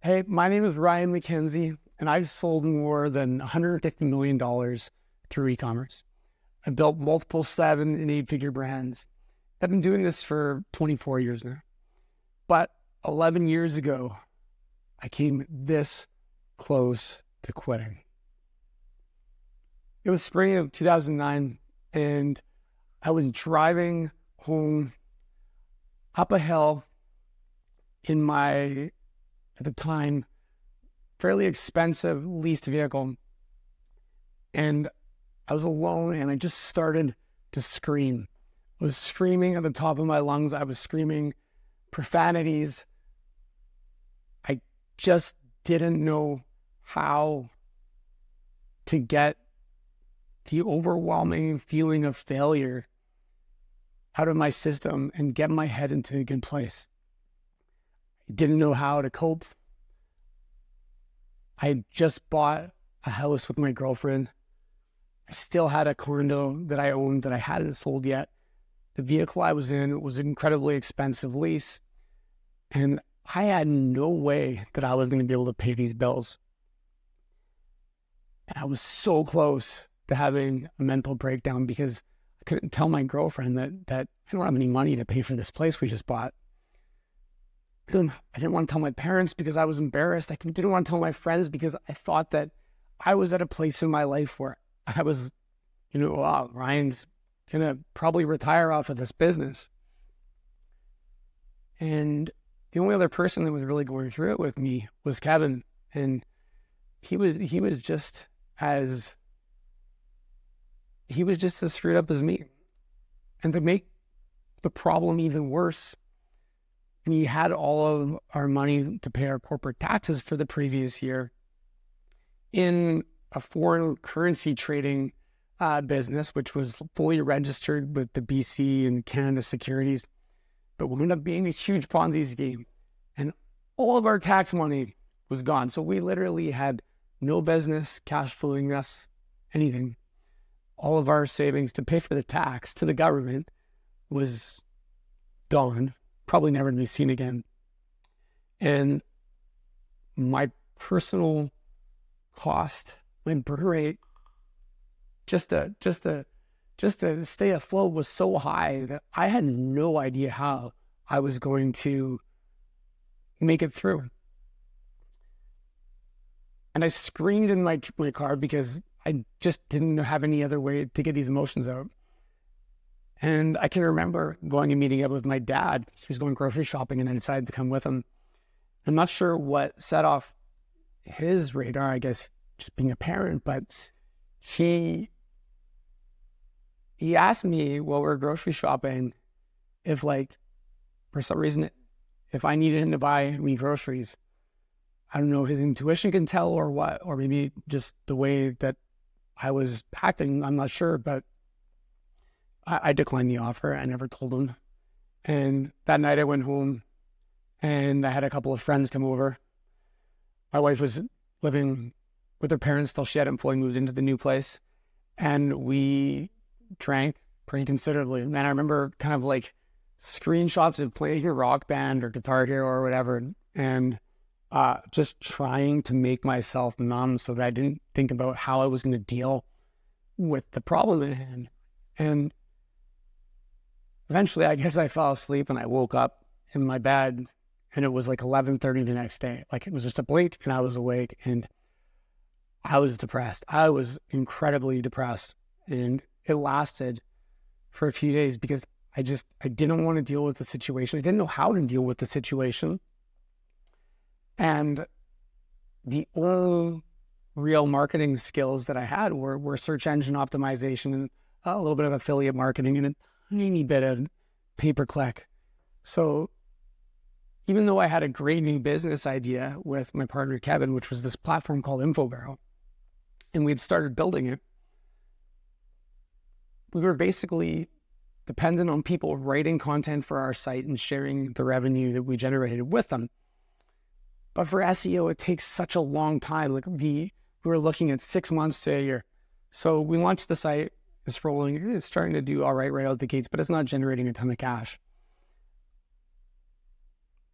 Hey, my name is Ryan McKenzie, and I've sold more than $150 million through e-commerce. I've built multiple 7 and 8-figure brands. I've been doing this for 24 years now. But 11 years ago, I came this close to quitting. It was spring of 2009, and I was driving home up a hill in my, at the time, fairly expensive leased vehicle. And I was alone, and I just started to scream. I was screaming at the top of my lungs. I was screaming profanities. I just didn't know how to get the overwhelming feeling of failure out of my system and get my head into a good place. I didn't know how to cope. I had just bought a house with my girlfriend. I still had a condo that I owned that I hadn't sold yet. The vehicle I was in was an incredibly expensive lease, and I had no way that I was going to be able to pay these bills. And I was so close to having a mental breakdown because I couldn't tell my girlfriend that I don't have any money to pay for this place we just bought. I didn't want to tell my parents because I was embarrassed. I didn't want to tell my friends because I thought that I was at a place in my life where I was, wow, Ryan's going to probably retire off of this business. And the only other person that was really going through it with me was Kevin. And he was just as screwed up as me. And to make the problem even worse, we had all of our money to pay our corporate taxes for the previous year in a foreign currency trading business, which was fully registered with the BC and Canada securities, but wound up being a huge Ponzi scheme. And all of our tax money was gone. So we literally had no business cash flowing us anything. All of our savings to pay for the tax to the government was gone, probably never to be seen again. And my personal cost, my burn rate, just to stay afloat was so high that I had no idea how I was going to make it through. And I screamed in my car because I just didn't have any other way to get these emotions out. And I can remember going and meeting up with my dad. He was going grocery shopping, and I decided to come with him. I'm not sure what set off his radar, I guess, just being a parent, but he asked me while we were grocery shopping if, for some reason, if I needed him to buy me groceries. I don't know, his intuition can tell or what, or maybe just the way that I was acting, I'm not sure, but I declined the offer. I never told him. And that night I went home and I had a couple of friends come over. My wife was living with her parents till she hadn't fully moved into the new place. And we drank pretty considerably. And I remember kind of screenshots of playing a rock band or Guitar Hero or whatever. And just trying to make myself numb so that I didn't think about how I was going to deal with the problem at hand. And eventually, I guess I fell asleep and I woke up in my bed and it was 11:30 the next day. It was just a blink and I was awake and I was depressed. I was incredibly depressed, and it lasted for a few days because I didn't want to deal with the situation. I didn't know how to deal with the situation. And the only real marketing skills that I had were search engine optimization and a little bit of affiliate marketing and a tiny bit of pay-per-click. So even though I had a great new business idea with my partner Kevin, which was this platform called Info, and we had started building it, we were basically dependent on people writing content for our site and sharing the revenue that we generated with them. But for SEO, it takes such a long time. We were looking at 6 months to a year. So we launched the site, it's rolling, it's starting to do all right out the gates, but it's not generating a ton of cash.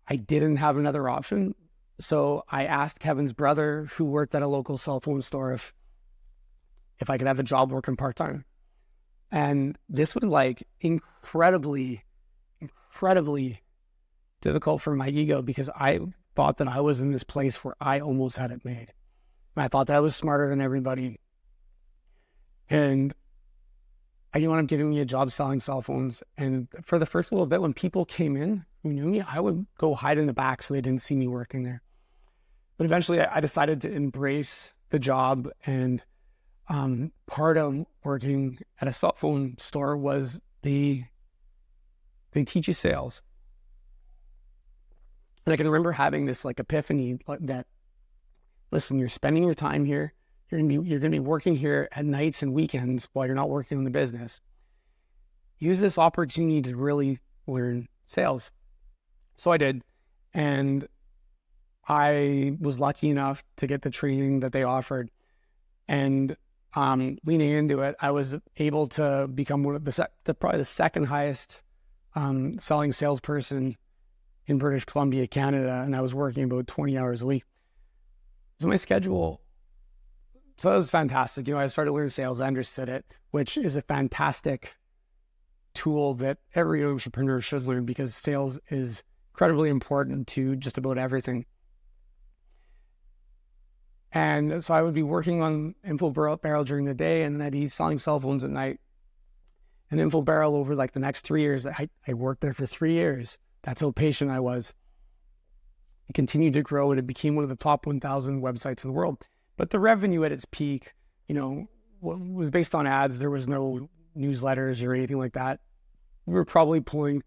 I didn't have another option So I asked Kevin's brother, who worked at a local cell phone store, if I could have a job working part-time. And this was like incredibly difficult for my ego, because I thought that I was in this place where I almost had it made. And I thought that I was smarter than everybody. And I wound up giving me a job selling cell phones. And for the first little bit, when people came in who knew me, I would go hide in the back so they didn't see me working there. But eventually I decided to embrace the job. And part of working at a cell phone store was they teach you sales. And I can remember having this like epiphany that, listen, you're spending your time here. You're gonna be working here at nights and weekends while you're not working on the business. Use this opportunity to really learn sales. So I did, and I was lucky enough to get the training that they offered. And leaning into it, I was able to become one of probably the second highest selling salesperson in British Columbia, Canada, and I was working about 20 hours a week. So my schedule, so that was fantastic. I started learning sales, I understood it, which is a fantastic tool that every entrepreneur should learn, because sales is incredibly important to just about everything. And so I would be working on InfoBarrel during the day, and then I'd be selling cell phones at night. And InfoBarrel, over like the next 3 years, I worked there for 3 years. That's how patient I was. It continued to grow, and it became one of the top 1,000 websites in the world. But the revenue at its peak, was based on ads. There was no newsletters or anything like that. We were probably pulling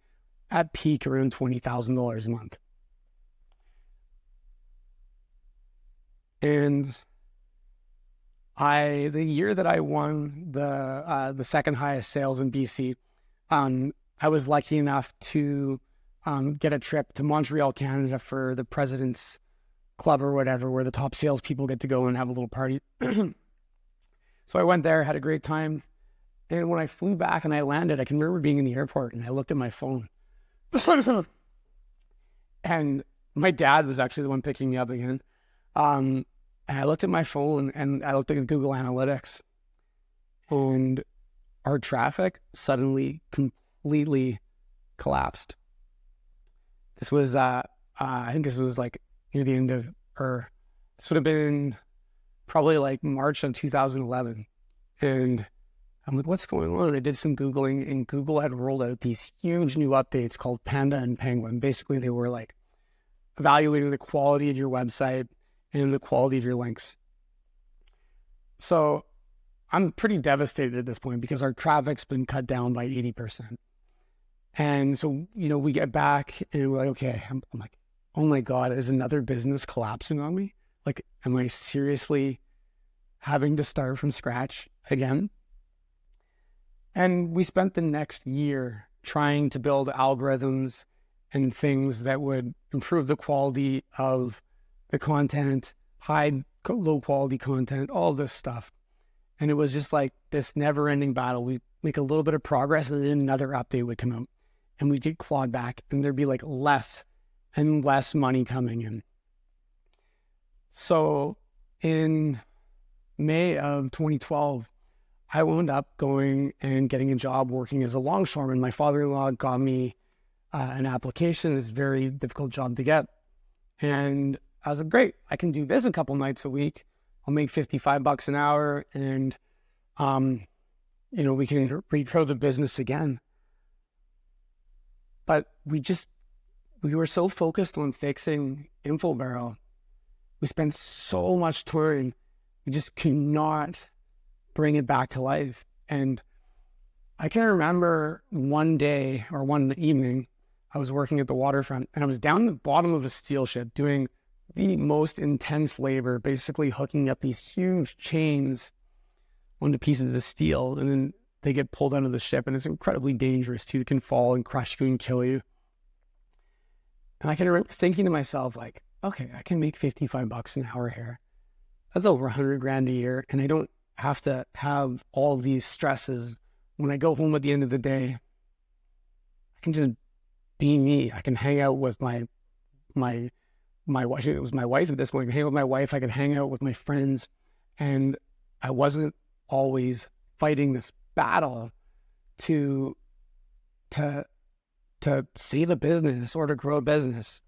at peak around $20,000 a month. And the year that I won the second highest sales in BC, I was lucky enough to get a trip to Montreal, Canada for the President's Club or whatever, where the top salespeople get to go and have a little party. So I went there, had a great time. And when I flew back and I landed, I can remember being in the airport and I looked at my phone. And my dad was actually the one picking me up again. And I looked at my phone and I looked at Google Analytics, and our traffic suddenly completely collapsed. This was, I think this was like near the end of, or this would have been probably like March of 2011. And I'm like, what's going on? And I did some Googling, and Google had rolled out these huge new updates called Panda and Penguin. Basically, they were like evaluating the quality of your website and the quality of your links. So I'm pretty devastated at this point, because our traffic's been cut down by 80%. And so, we get back and we're like, okay, I'm like, oh my God, is another business collapsing on me? Like, am I seriously having to start from scratch again? And we spent the next year trying to build algorithms and things that would improve the quality of the content, hide low quality content, all this stuff. And it was just like this never ending battle. We make a little bit of progress, and then another update would come out, and we'd get clawed back, and there'd be like less and less money coming in. So in May of 2012, I wound up going and getting a job working as a longshoreman. My father-in-law got me an application. It's a very difficult job to get. And I was like, great, I can do this a couple nights a week. I'll make $55 an hour, and, we can regrow the business again. But we were so focused on fixing InfoBarrel. We spent so much time, we just could not bring it back to life. And I can remember one day or one evening, I was working at the waterfront, and I was down the bottom of a steel ship doing the most intense labor, basically hooking up these huge chains onto pieces of steel, and then they get pulled out of the ship, and it's incredibly dangerous too. It can fall and crush you and kill you. And I can remember thinking to myself, like, okay, I can make $55 an hour here. That's over $100,000 a year, and I don't have to have all of these stresses. When I go home at the end of the day, I can just be me. I can hang out with my my wife, it was my wife at this point, I could hang out with my wife, I could hang out with my friends, and I wasn't always fighting this battle to save a business or to grow a business.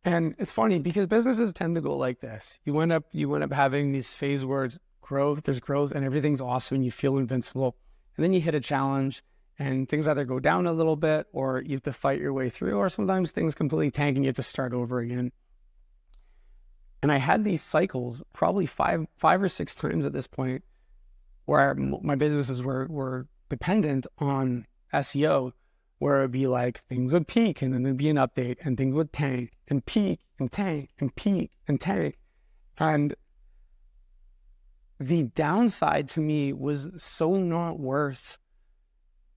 And it's funny because businesses tend to go like this. You end up having these phase where it's growth, there's growth and everything's awesome and you feel invincible. And then you hit a challenge and things either go down a little bit or you have to fight your way through, or sometimes things completely tank and you have to start over again. And I had these cycles probably five or six times at this point where my businesses were dependent on SEO, where it would be like things would peak and then there'd be an update and things would tank and peak and tank and peak and tank. And the downside to me was so not worth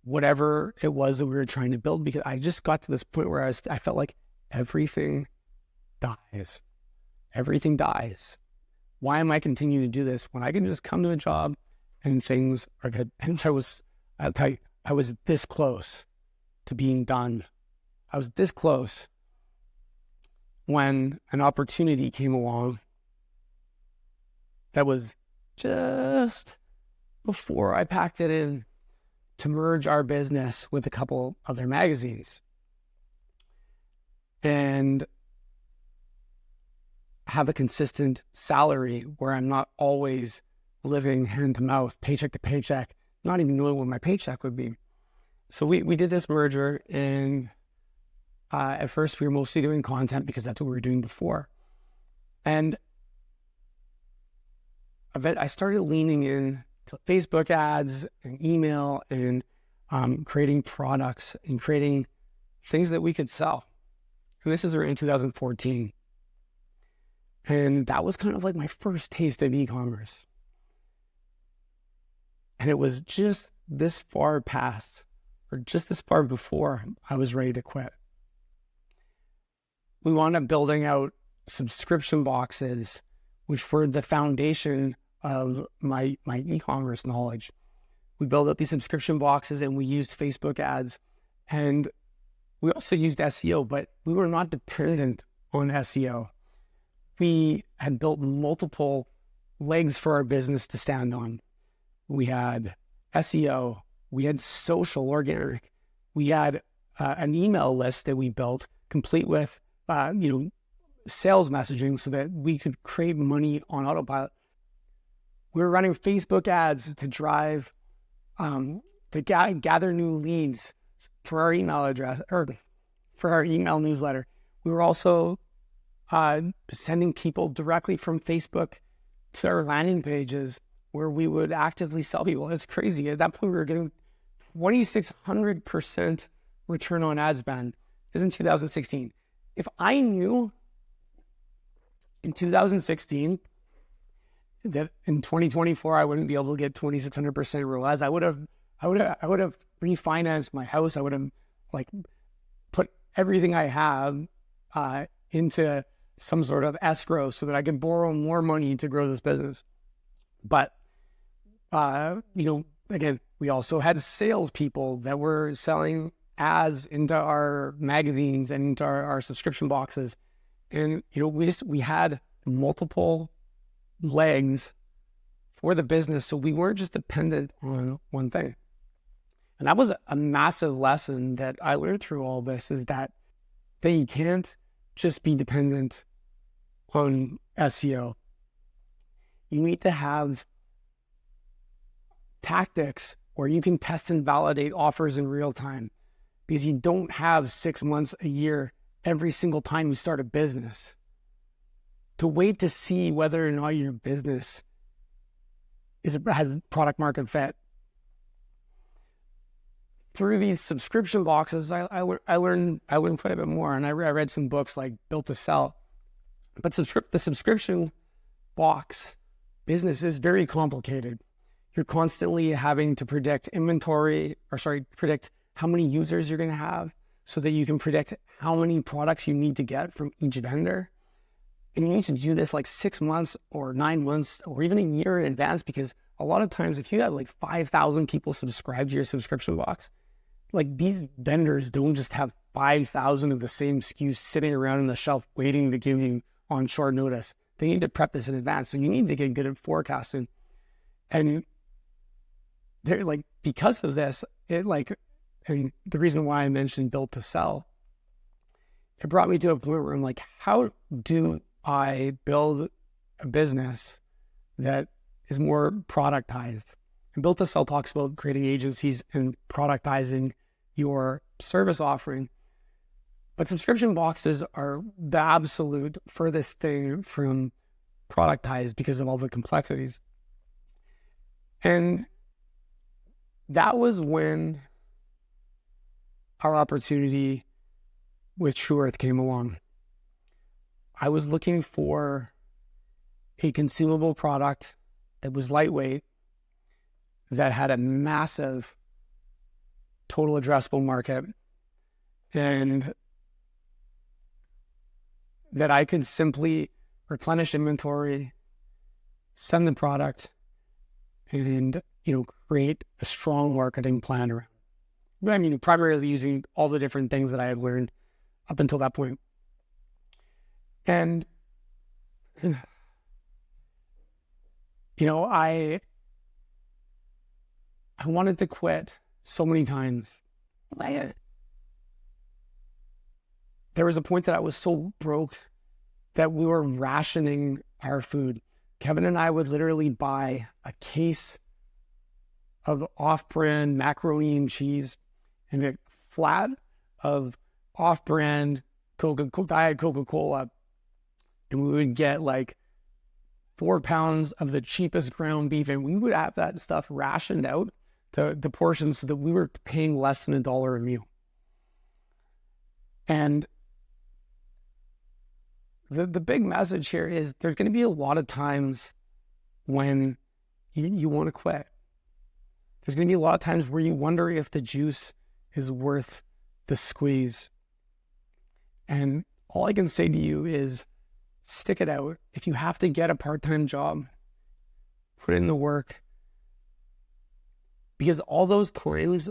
whatever it was that we were trying to build, because I just got to this point where I felt like everything dies. Everything dies. Why am I continuing to do this when I can just come to a job and things are good? And I'll tell you, I was this close to being done. I was this close when an opportunity came along that was just before I packed it in to merge our business with a couple other magazines and have a consistent salary where I'm not always living hand to mouth, paycheck to paycheck, not even knowing what my paycheck would be. So we did this merger, and at first we were mostly doing content because that's what we were doing before. And I started leaning in to Facebook ads and email and creating products and creating things that we could sell. And this is around 2014. And that was kind of like my first taste of e-commerce. And it was just this far past, or just this far before I was ready to quit. We wound up building out subscription boxes, which were the foundation of my e-commerce knowledge. We built out these subscription boxes and we used Facebook ads, and we also used SEO, but we were not dependent on SEO. We had built multiple legs for our business to stand on. We had SEO, we had social organic, we had an email list that we built complete with sales messaging so that we could create money on autopilot. We were running Facebook ads to drive to gather new leads for our email address, or for our email newsletter. We were also sending people directly from Facebook to our landing pages where we would actively sell people. It's crazy. At that point, we were getting 2,600% return on ad spend. This is in 2016. If I knew in 2016 that in 2024 I wouldn't be able to get 2,600% ROAS, I would have refinanced my house. I would have put everything I have into some sort of escrow so that I could borrow more money to grow this business. But again, we also had salespeople that were selling ads into our magazines and into our subscription boxes, and we had multiple legs for the business, so we weren't just dependent on one thing. And that was a massive lesson that I learned through all this, is that you can't just be dependent on SEO. You need to have tactics where you can test and validate offers in real time, because you don't have 6 months, a year, every single time you start a business to wait to see whether or not your business has product market fit. Through these subscription boxes, I learned quite a bit more, and I read some books like Built to Sell. But the subscription box business is very complicated. You're constantly having to predict predict how many users you're going to have so that you can predict how many products you need to get from each vendor. And you need to do this 6 months or 9 months or even a year in advance, because a lot of times if you have 5,000 people subscribe to your subscription box, like these vendors don't just have 5,000 of the same SKUs sitting around on the shelf waiting to give you on short notice. They need to prep this in advance. So you need to get good at forecasting. And they're like, because of this, and the reason why I mentioned built to sell, it brought me to a point where I'm like, how do I build a business that is more productized? And built to sell talks about creating agencies and productizing your service offering. But subscription boxes are the absolute furthest thing from productized because of all the complexities. And that was when our opportunity with Tru Earth came along. I was looking for a consumable product that was lightweight, that had a massive total addressable market, and that I could simply replenish inventory, send the product, and create a strong marketing plan around. I mean, primarily using all the different things that I had learned up until that point. And I wanted to quit so many times. There was a point that I was so broke that we were rationing our food. Kevin and I would literally buy a case of off-brand macaroni and cheese and a flat of off-brand Diet Coca-Cola. And we would get like 4 pounds of the cheapest ground beef, and we would have that stuff rationed out to the portions so that we were paying less than $1 a meal. And the big message here is there's going to be a lot of times when you want to quit. There's going to be a lot of times where you wonder if the juice is worth the squeeze. And all I can say to you is stick it out. If you have to get a part-time job, put in the work. Because all those times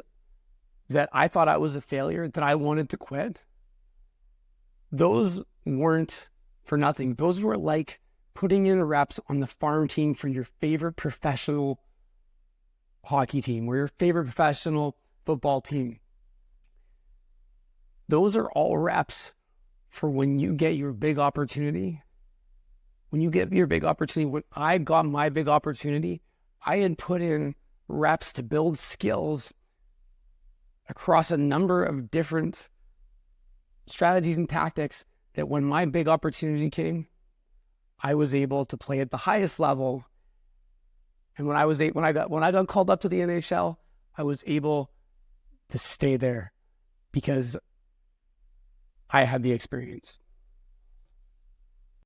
that I thought I was a failure, that I wanted to quit, those weren't for nothing. Those were like putting in reps on the farm team for your favorite professional hockey team or your favorite professional football team. Those are all reps for when you get your big opportunity. When you get your big opportunity, when I got my big opportunity, I had put in reps to build skills across a number of different strategies and tactics that when my big opportunity came, I was able to play at the highest level. And when I got called up to the NHL, I was able to stay there because I had the experience.